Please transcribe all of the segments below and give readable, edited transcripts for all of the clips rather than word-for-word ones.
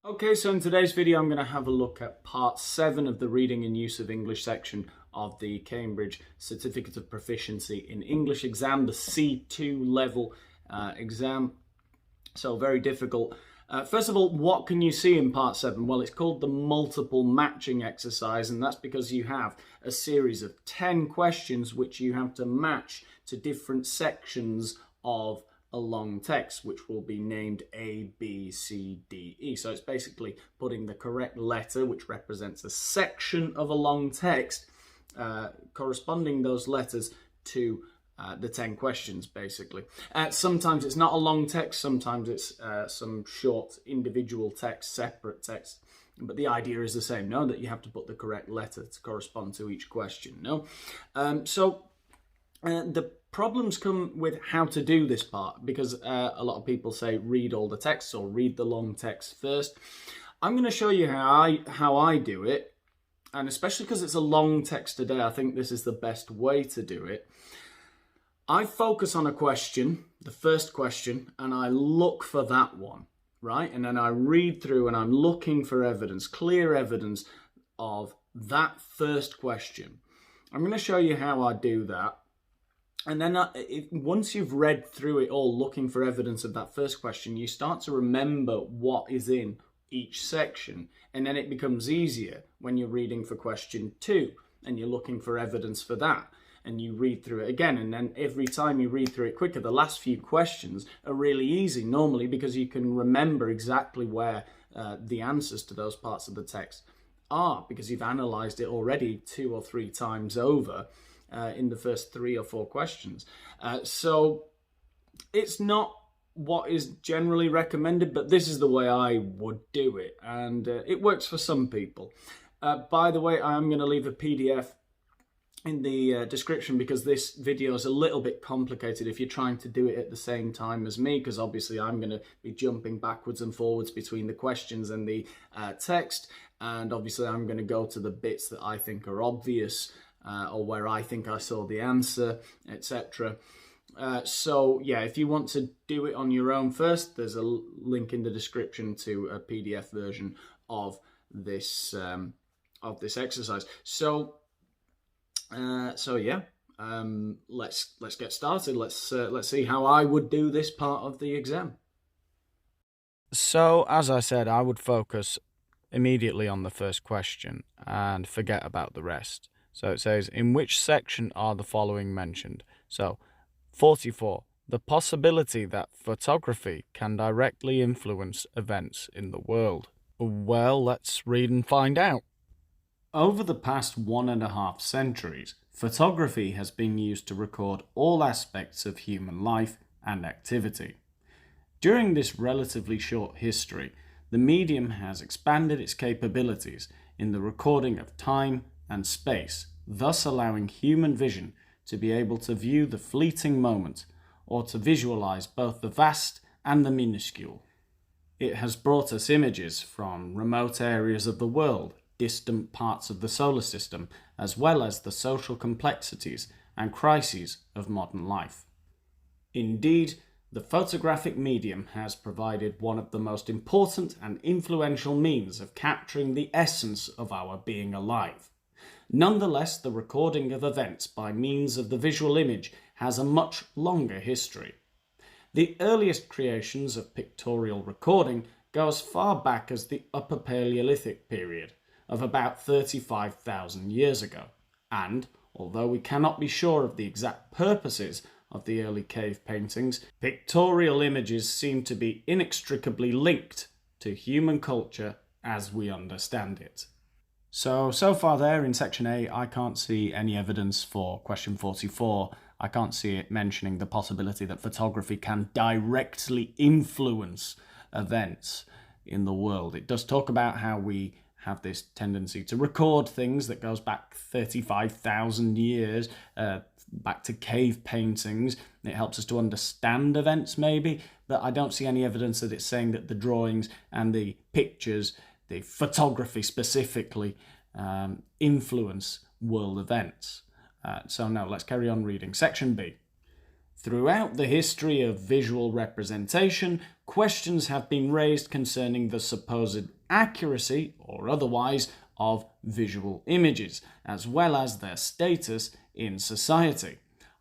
Okay, so in today's video I'm going to have a look at part 7 of the Reading and Use of English section of the Cambridge Certificate of Proficiency in English exam, the C2 level exam. So very difficult. First of all, what can you see in part 7? Well, it's called the multiple matching exercise, and that's because you have a series of 10 questions which you have to match to different sections of a long text, which will be named A, B, C, D, E. So it's basically putting the correct letter, which represents a section of a long text, corresponding those letters to the 10 questions, basically. Sometimes it's not a long text, sometimes it's some short individual text, separate text. But the idea is the same, no? That you have to put the correct letter to correspond to each question, no? The problems come with how to do this part, because a lot of people say read all the texts or read the long text first. I'm going to show you how I do it, and especially because it's a long text today, I think this is the best way to do it. I focus on a question, the first question, and I look for that one, right? And then I read through and I'm looking for evidence, clear evidence of that first question. I'm going to show you how I do that. And then once you've read through it all, looking for evidence of that first question, you start to remember what is in each section. And then it becomes easier when you're reading for question 2 and you're looking for evidence for that. And you read through it again. And then every time you read through it quicker, the last few questions are really easy normally, because you can remember exactly where the answers to those parts of the text are, because you've analysed it already 2 or 3 times over. In the first 3 or 4 questions. So it's not what is generally recommended, but this is the way I would do it, and it works for some people. By the way, I am going to leave a PDF in the description, because this video is a little bit complicated if you're trying to do it at the same time as me, because obviously I'm going to be jumping backwards and forwards between the questions and the text, and obviously I'm going to go to the bits that I think are obvious, or where I think I saw the answer, etc. So yeah, if you want to do it on your own first, there's a link in the description to a PDF version of this exercise. So yeah, let's get started. Let's see how I would do this part of the exam. So as I said, I would focus immediately on the first question and forget about the rest. So it says, in which section are the following mentioned? So 44, the possibility that photography can directly influence events in the world. Well, let's read and find out. Over the past 1.5 centuries, photography has been used to record all aspects of human life and activity. During this relatively short history, the medium has expanded its capabilities in the recording of time and space, thus allowing human vision to be able to view the fleeting moment, or to visualize both the vast and the minuscule. It has brought us images from remote areas of the world, distant parts of the solar system, as well as the social complexities and crises of modern life. Indeed, the photographic medium has provided one of the most important and influential means of capturing the essence of our being alive. Nonetheless, the recording of events by means of the visual image has a much longer history. The earliest creations of pictorial recording go as far back as the Upper Paleolithic period of about 35,000 years ago, and, although we cannot be sure of the exact purposes of the early cave paintings, pictorial images seem to be inextricably linked to human culture as we understand it. So far there in section A, I can't see any evidence for question 44. I can't see it mentioning the possibility that photography can directly influence events in the world. It does talk about how we have this tendency to record things that goes back 35,000 years, back to cave paintings. It helps us to understand events maybe, but I don't see any evidence that it's saying that the drawings and the pictures, the photography specifically, influence world events. So now let's carry on reading. Section B. Throughout the history of visual representation, questions have been raised concerning the supposed accuracy, or otherwise, of visual images, as well as their status in society.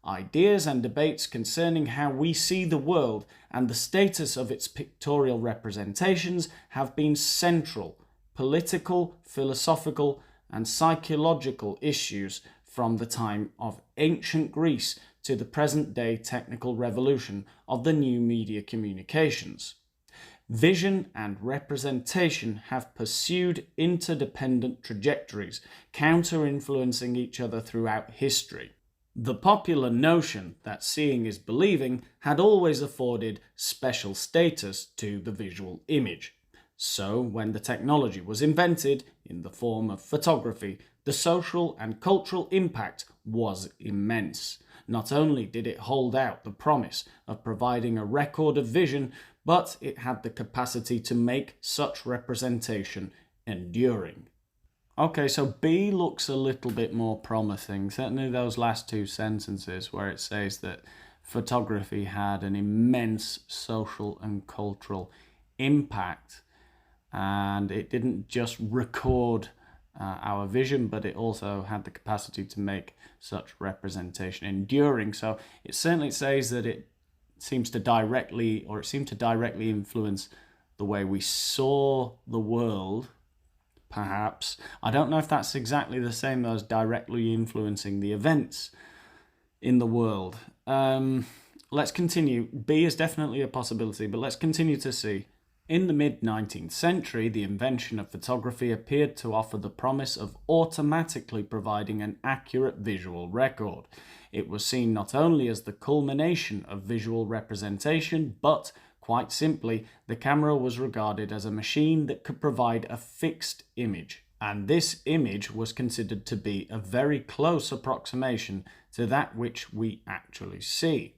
Ideas and debates concerning how we see the world and the status of its pictorial representations have been central political, philosophical, and psychological issues from the time of ancient Greece to the present-day technical revolution of the new media communications. Vision and representation have pursued interdependent trajectories, counter-influencing each other throughout history. The popular notion that seeing is believing had always afforded special status to the visual image. So, when the technology was invented in the form of photography, the social and cultural impact was immense. Not only did it hold out the promise of providing a record of vision, but it had the capacity to make such representation enduring. Okay, so B looks a little bit more promising. Certainly those last two sentences where it says that photography had an immense social and cultural impact, and it didn't just record our vision, but it also had the capacity to make such representation enduring. So it certainly says that it seemed to directly influence the way we saw the world. Perhaps. I don't know if that's exactly the same as directly influencing the events in the world. Let's continue. B is definitely a possibility, but let's continue to see. In the mid-19th century, the invention of photography appeared to offer the promise of automatically providing an accurate visual record. It was seen not only as the culmination of visual representation, but quite simply, the camera was regarded as a machine that could provide a fixed image, and this image was considered to be a very close approximation to that which we actually see.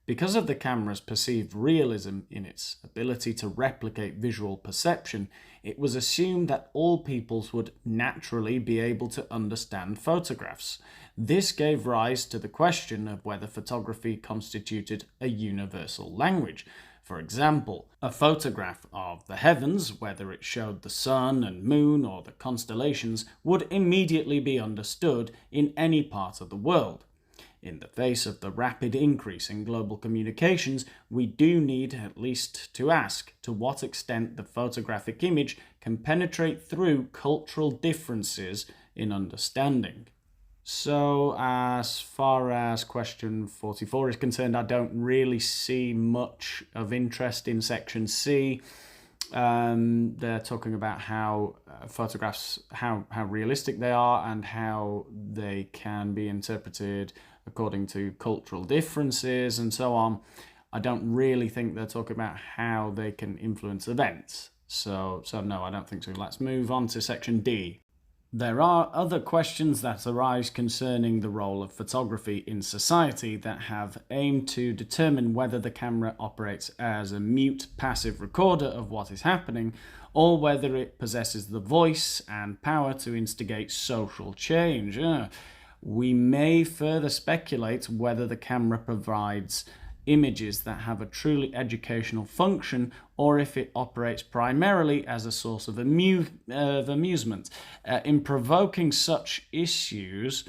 Because of the camera's perceived realism in its ability to replicate visual perception, it was assumed that all peoples would naturally be able to understand photographs. This gave rise to the question of whether photography constituted a universal language. For example, a photograph of the heavens, whether it showed the sun and moon or the constellations, would immediately be understood in any part of the world. In the face of the rapid increase in global communications, we do need at least to ask to what extent the photographic image can penetrate through cultural differences in understanding. So, as far as question 44 is concerned, I don't really see much of interest in section C. They're talking about how photographs, how realistic they are and how they can be interpreted according to cultural differences and so on. I don't really think they're talking about how they can influence events. So no, I don't think so. Let's move on to section D. There are other questions that arise concerning the role of photography in society that have aimed to determine whether the camera operates as a mute, passive recorder of what is happening, or whether it possesses the voice and power to instigate social change. We may further speculate whether the camera provides images that have a truly educational function, or if it operates primarily as a source of amusement. In provoking such issues,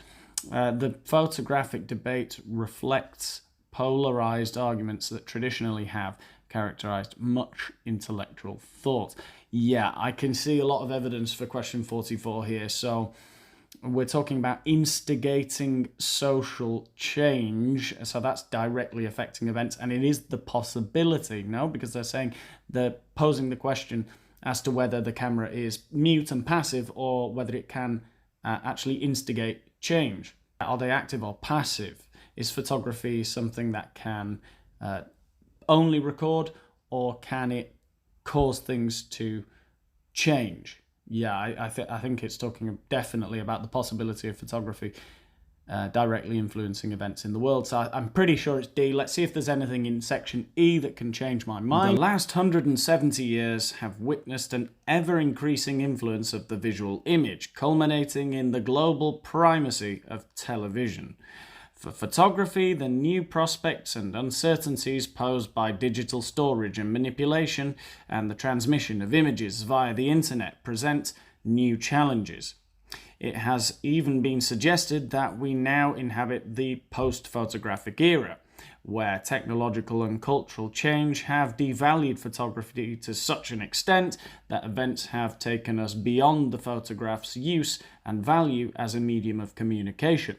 the photographic debate reflects polarized arguments that traditionally have characterized much intellectual thought. Yeah, I can see a lot of evidence for question 44 here. So we're talking about instigating social change, so that's directly affecting events, and it is the possibility, no, because they're posing the question as to whether the camera is mute and passive or whether it can actually instigate change. Are they active or passive? Is photography something that can only record, or can it cause things to change? Yeah, I think it's talking definitely about the possibility of photography directly influencing events in the world. So I'm pretty sure it's D. Let's see if there's anything in section E that can change my mind. The last 170 years have witnessed an ever-increasing influence of the visual image, culminating in the global primacy of television. For photography, the new prospects and uncertainties posed by digital storage and manipulation and the transmission of images via the internet present new challenges. It has even been suggested that we now inhabit the post-photographic era, where technological and cultural change have devalued photography to such an extent that events have taken us beyond the photograph's use and value as a medium of communication.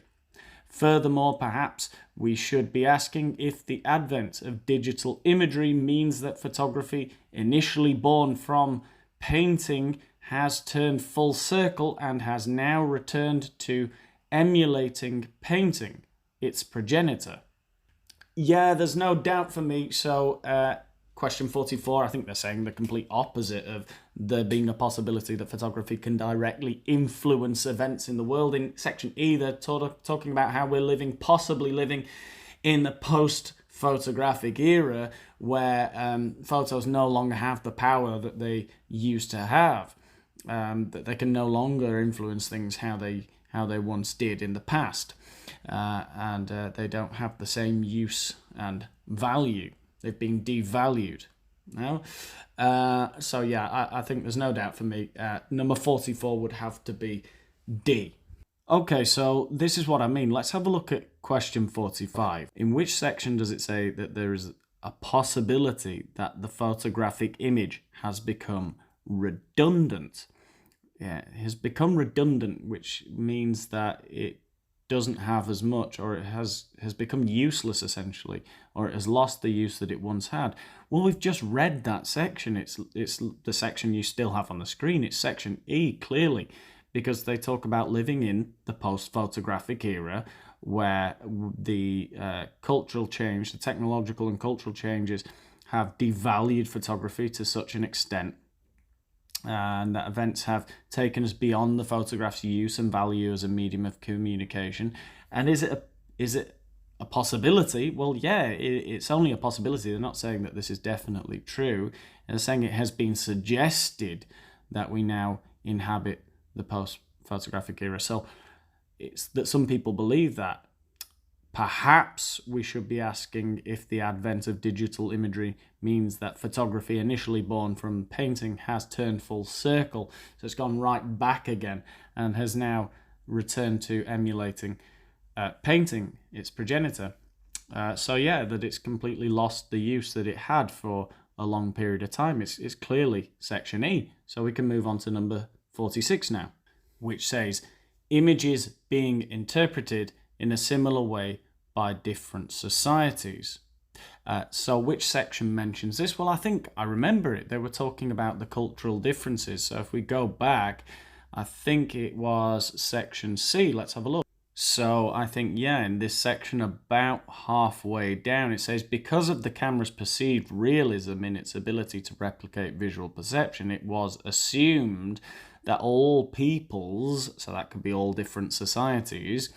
Furthermore, perhaps we should be asking if the advent of digital imagery means that photography, initially born from painting, has turned full circle and has now returned to emulating painting, its progenitor. Yeah, there's no doubt for me. So, question 44, I think they're saying the complete opposite of there being a possibility that photography can directly influence events in the world. In section E, they're talking about how we're possibly living in the post-photographic era where photos no longer have the power that they used to have, that they can no longer influence things how they once did in the past, and they don't have the same use and value. They've been devalued now. So yeah, I think there's no doubt for me. Number 44 would have to be D. Okay, so this is what I mean. Let's have a look at question 45. In which section does it say that there is a possibility that the photographic image has become redundant? Yeah, it has become redundant, which means that it doesn't have as much, or it has become useless essentially, or it has lost the use that it once had. Well, we've just read that section. It's the section you still have on the screen. It's section E, clearly, because they talk about living in the post-photographic era where the cultural change, the technological and cultural changes have devalued photography to such an extent, and that events have taken us beyond the photograph's use and value as a medium of communication. And is it a possibility? Well, yeah, it's only a possibility. They're not saying that this is definitely true. They're saying it has been suggested that we now inhabit the post-photographic era. So it's that some people believe that. Perhaps we should be asking if the advent of digital imagery means that photography, initially born from painting, has turned full circle. So it's gone right back again and has now returned to emulating painting, its progenitor. So yeah, that it's completely lost the use that it had for a long period of time. It's clearly section E. So we can move on to number 46 now, which says images being interpreted in a similar way by different societies. So which section mentions this? Well, I think I remember it. They were talking about the cultural differences. So if we go back, I think it was section C. Let's have a look. So I think, yeah, in this section about halfway down, it says, because of the camera's perceived realism in its ability to replicate visual perception, it was assumed that all peoples, so that could be all different societies,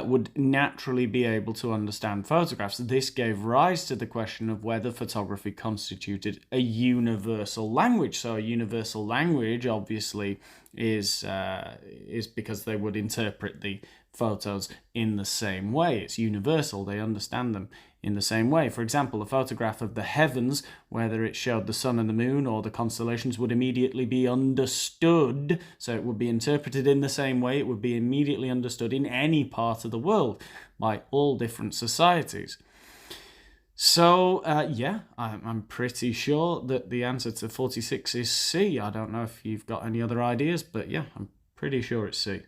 would naturally be able to understand photographs. This gave rise to the question of whether photography constituted a universal language. So a universal language, obviously, is because they would interpret the photos in the same way. It's universal. They understand them in the same way. For example, a photograph of the heavens, whether it showed the sun and the moon or the constellations, would immediately be understood. So it would be interpreted in the same way. It would be immediately understood in any part of the world by all different societies. So, yeah, I'm pretty sure that the answer to 46 is C. I don't know if you've got any other ideas, but yeah, I'm pretty sure it's C.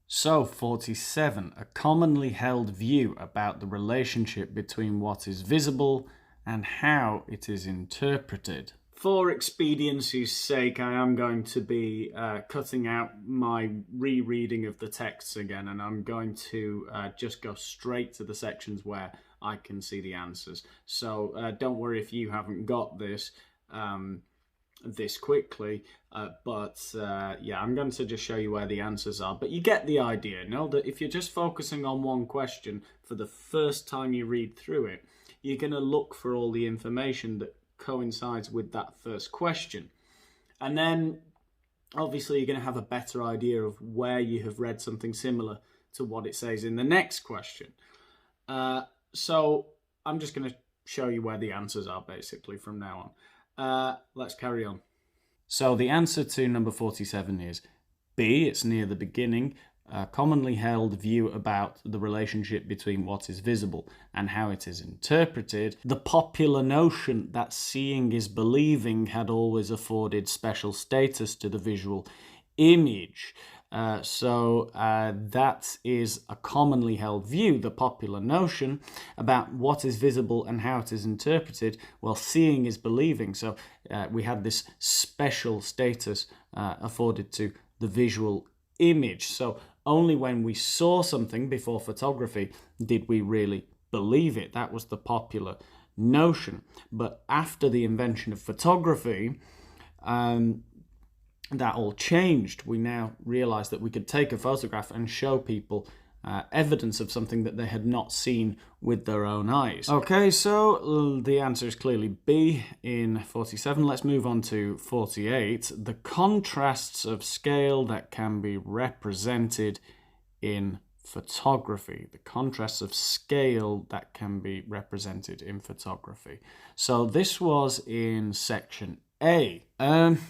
So, 47, a commonly held view about the relationship between what is visible and how it is interpreted. For expediency's sake, I am going to be cutting out my rereading of the texts again, and I'm going to just go straight to the sections where I can see the answers. So don't worry if you haven't got this this quickly, but yeah, I'm going to just show you where the answers are. But you get the idea, no? That if you're just focusing on one question for the first time you read through it, you're going to look for all the information that coincides with that first question. And then, obviously, you're going to have a better idea of where you have read something similar to what it says in the next question. So I'm just going to show you where the answers are basically from now on. Let's carry on. So the answer to number 47 is B. It's near the beginning. A commonly held view about the relationship between what is visible and how it is interpreted. The popular notion that seeing is believing had always afforded special status to the visual image. That is a commonly held view, the popular notion about what is visible and how it is interpreted. Well, seeing is believing. So we had this special status afforded to the visual image. So only when we saw something before photography did we really believe it. That was the popular notion. But after the invention of photography, that all changed. We now realize that we could take a photograph and show people evidence of something that they had not seen with their own eyes. Okay, so the answer is clearly B in 47. Let's move on to 48. The contrasts of scale that can be represented in photography. The contrasts of scale that can be represented in photography. So this was in section A.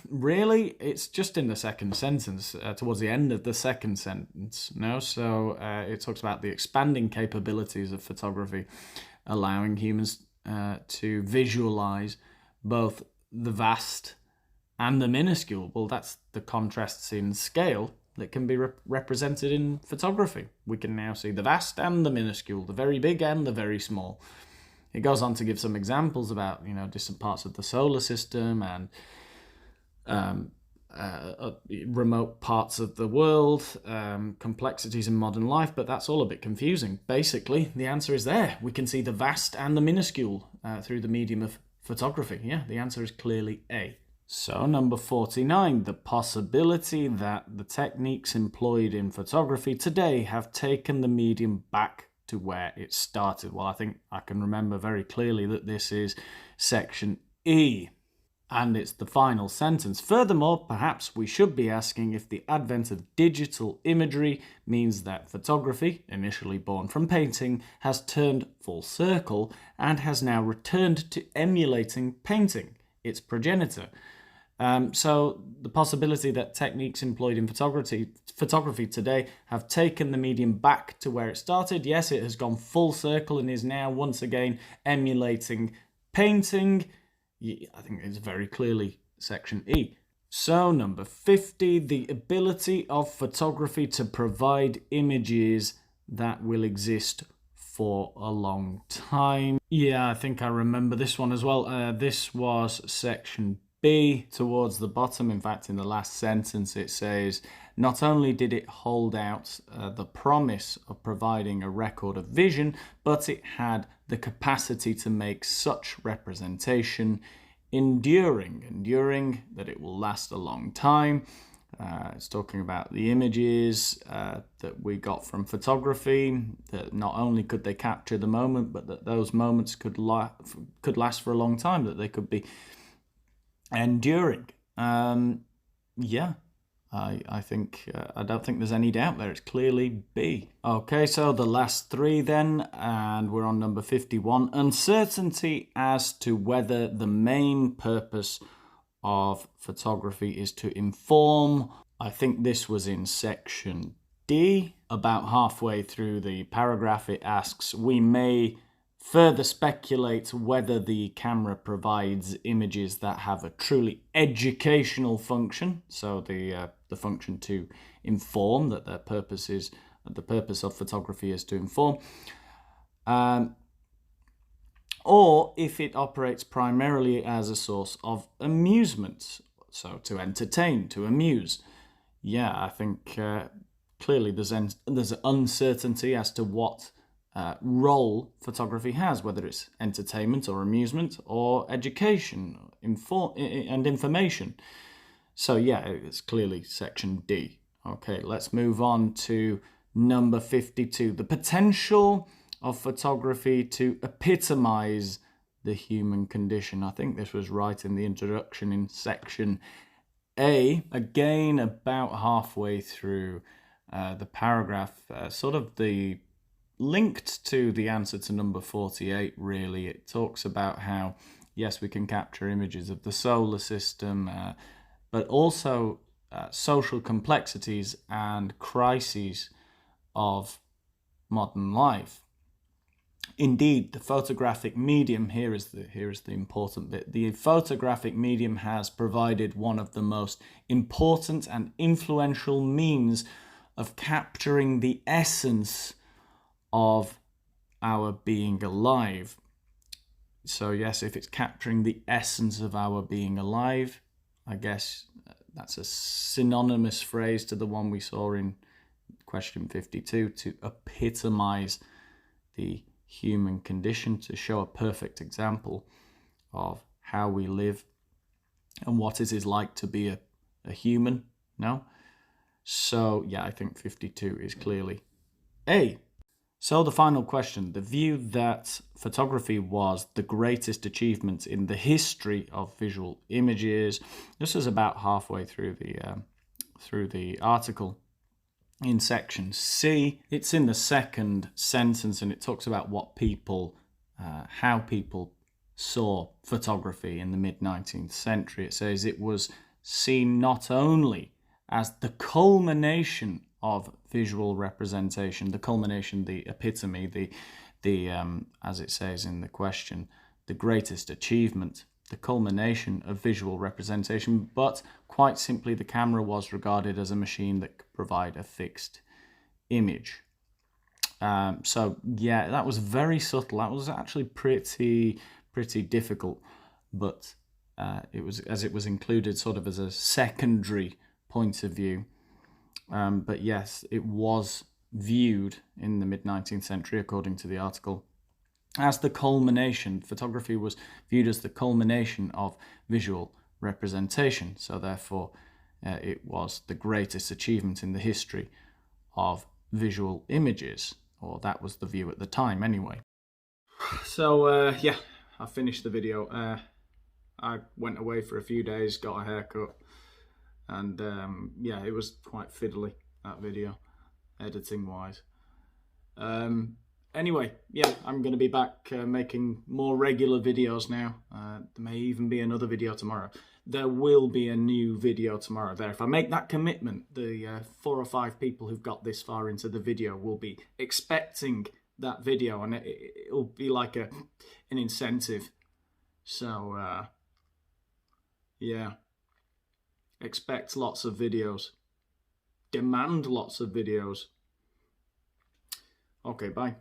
Really, it's just in the second sentence, towards the end of the second sentence. No, so it talks about the expanding capabilities of photography, allowing humans to visualize both the vast and the minuscule. Well, that's the contrasts in scale that can be represented in photography. We can now see the vast and the minuscule, the very big and the very small. It goes on to give some examples about, distant parts of the solar system and remote parts of the world, complexities in modern life, but that's all a bit confusing. Basically, the answer is there. We can see the vast and the minuscule through the medium of photography. Yeah, the answer is clearly A. So, number 49, the possibility that the techniques employed in photography today have taken the medium back to where it started. Well, I think I can remember very clearly that this is section E, and it's the final sentence. Furthermore, perhaps we should be asking if the advent of digital imagery means that photography, initially born from painting, has turned full circle and has now returned to emulating painting, its progenitor. So the possibility that techniques employed in photography today have taken the medium back to where it started. Yes, it has gone full circle and is now once again emulating painting. I think it's very clearly section E. So number 50, the ability of photography to provide images that will exist for a long time. Yeah, I think I remember this one as well. This was section B towards the bottom. In fact, in the last sentence it says, not only did it hold out the promise of providing a record of vision, but it had the capacity to make such representation enduring, that it will last a long time. It's talking about the images that we got from photography, that not only could they capture the moment, but that those moments could last for a long time, that they could be enduring. I think I don't think there's any doubt there. It's clearly B. Okay, so the last three then, and we're on number 51. Uncertainty as to whether the main purpose of photography is to inform. I think this was in section D. About halfway through the paragraph, it asks, we may further speculate whether the camera provides images that have a truly educational function, so the function to inform, that the purpose of photography is to inform, or if it operates primarily as a source of amusement, so to entertain, to amuse. Yeah, I think clearly there's uncertainty as to what role photography has, whether it's entertainment or amusement or education and information. So yeah, it's clearly section D. Okay, let's move on to number 52. The potential of photography to epitomize the human condition. I think this was right in the introduction in section A. Again, about halfway through the paragraph, sort of the linked to the answer to number 48, really. It talks about how, yes, we can capture images of the solar system, but also social complexities and crises of modern life. Indeed, the photographic medium, here is the important bit, the photographic medium has provided one of the most important and influential means of capturing the essence of our being alive. So yes, if it's capturing the essence of our being alive, I guess that's a synonymous phrase to the one we saw in question 52, to epitomize the human condition, to show a perfect example of how we live and what it is like to be a human. No? So yeah, I think 52 is clearly A. So the final question, the view that photography was the greatest achievement in the history of visual images. This is about halfway through the article. In section C, it's in the second sentence, and it talks about what people, how people saw photography in the mid-19th century. It says it was seen not only as the culmination of visual representation, the culmination, the epitome, the as it says in the question, the greatest achievement, the culmination of visual representation, but quite simply the camera was regarded as a machine that could provide a fixed image. So yeah, that was very subtle. That was actually pretty difficult, but it was included sort of as a secondary point of view. But yes, it was viewed in the mid-19th century, according to the article, as the culmination. Photography was viewed as the culmination of visual representation. So therefore, it was the greatest achievement in the history of visual images, or that was the view at the time anyway. So yeah, I finished the video. I went away for a few days, got a haircut, and yeah, it was quite fiddly, that video, editing wise. Anyway, yeah, I'm going to be back making more regular videos now. There may even be another video tomorrow. There will be a new video tomorrow there. If I make that commitment, the 4 or 5 people who've got this far into the video will be expecting that video, and it'll be like an incentive. So, yeah, expect lots of videos. Demand lots of videos. Okay, bye.